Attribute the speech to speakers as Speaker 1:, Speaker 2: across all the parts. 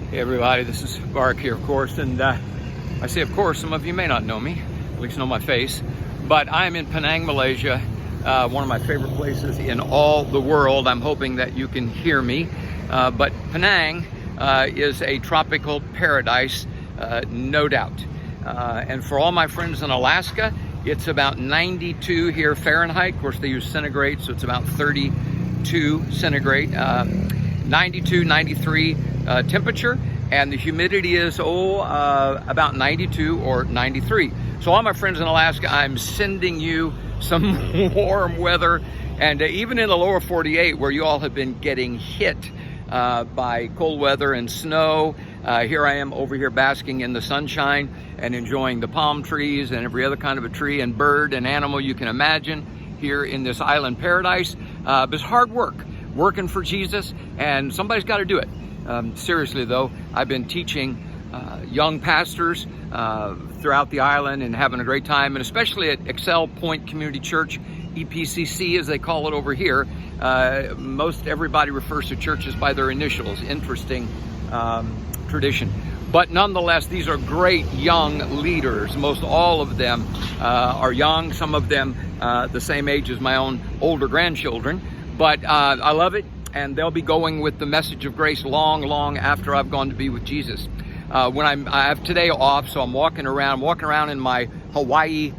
Speaker 1: Hey everybody, this is Mark here, of course, and I say of course, some of you may not know me, at least know my face, but I'm in Penang, Malaysia, one of my favorite places in all the world. I'm hoping that you can hear me, but Penang is a tropical paradise, no doubt. And for all my friends in Alaska, it's about 92 here Fahrenheit. Of course, they use centigrade, so it's about 32 centigrade. 92, 93 temperature, and the humidity is about 92 or 93. So all my friends in Alaska, I'm sending you some warm weather, and even in the lower 48 where you all have been getting hit by cold weather and snow, here I am over here basking in the sunshine and enjoying the palm trees and every other kind of a tree and bird and animal you can imagine here in this island paradise. But it's hard work, working for Jesus, and somebody's got to do it. Seriously though, I've been teaching young pastors throughout the island and having a great time, and especially at Excel Point Community Church, EPCC as they call it over here. Most everybody refers to churches by their initials. Interesting tradition. But nonetheless, these are great young leaders. Most all of them are young, some of them the same age as my own older grandchildren. But I love it, and they'll be going with the message of grace long after I've gone to be with Jesus. I have today off, so I'm walking around in my Hawaii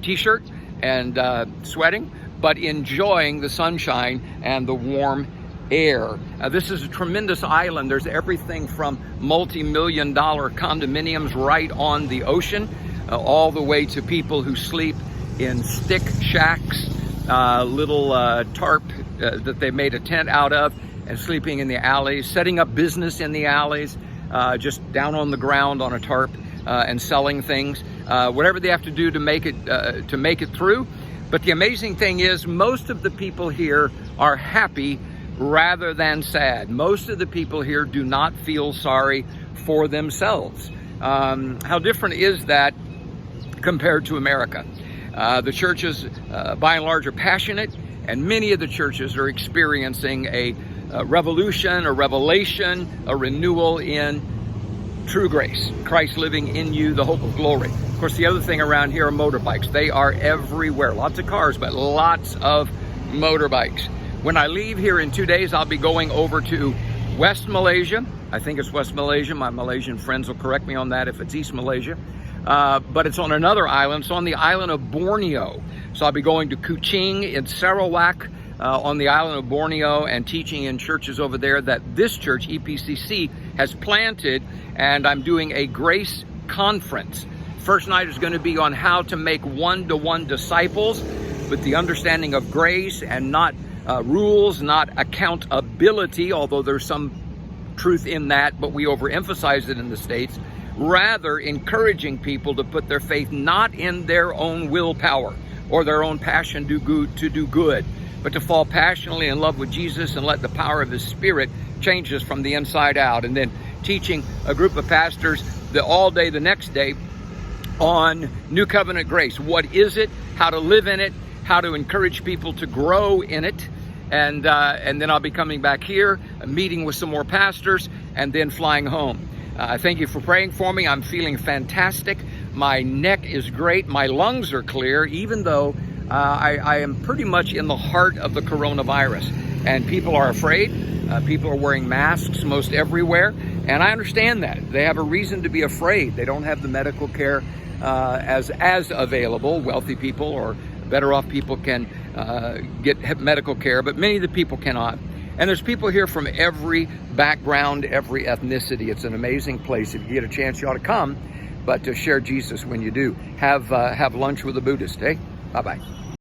Speaker 1: t-shirt and sweating, but enjoying the sunshine and the warm air. This is a tremendous island. There's everything from multi-million-dollar condominiums right on the ocean, all the way to people who sleep in stick shacks, little tarp that they made a tent out of, and sleeping in the alleys, setting up business in the alleys, just down on the ground on a tarp, and selling things, whatever they have to do to make it through. But the amazing thing is, most of the people here are happy rather than sad. Most of the people here do not feel sorry for themselves. How different is that compared to America? The churches, by and large, are passionate, and many of the churches are experiencing a revolution, a revelation, a renewal in true grace. Christ living in you, the hope of glory. Of course, the other thing around here are motorbikes. They are everywhere. Lots of cars, but lots of motorbikes. When I leave here in 2 days, I'll be going over to West Malaysia. I think it's West Malaysia. My Malaysian friends will correct me on that if it's East Malaysia. But it's on another island. It's on the island of Borneo. So I'll be going to Kuching in Sarawak on the island of Borneo and teaching in churches over there that this church, EPCC, has planted, and I'm doing a grace conference. First night is going to be on how to make one-to-one disciples with the understanding of grace and not rules, not accountability, although there's some truth in that, but we overemphasize it in the States. Rather, encouraging people to put their faith not in their own willpower or their own passion to do good, but to fall passionately in love with Jesus and let the power of His Spirit change us from the inside out. And then teaching a group of pastors all day the next day on New Covenant grace. What is it? How to live in it? How to encourage people to grow in it? And then I'll be coming back here, meeting with some more pastors, and then flying home. Thank you for praying for me. I'm feeling fantastic. My neck is great. My lungs are clear, even though I am pretty much in the heart of the coronavirus. And people are afraid. People are wearing masks most everywhere. And I understand that. They have a reason to be afraid. They don't have the medical care as available. Wealthy people or better off people can get medical care, but many of the people cannot. And there's people here from every background, every ethnicity. It's an amazing place. If you get a chance, you ought to come, but to share Jesus when you do. Have lunch with a Buddhist, eh? Bye-bye.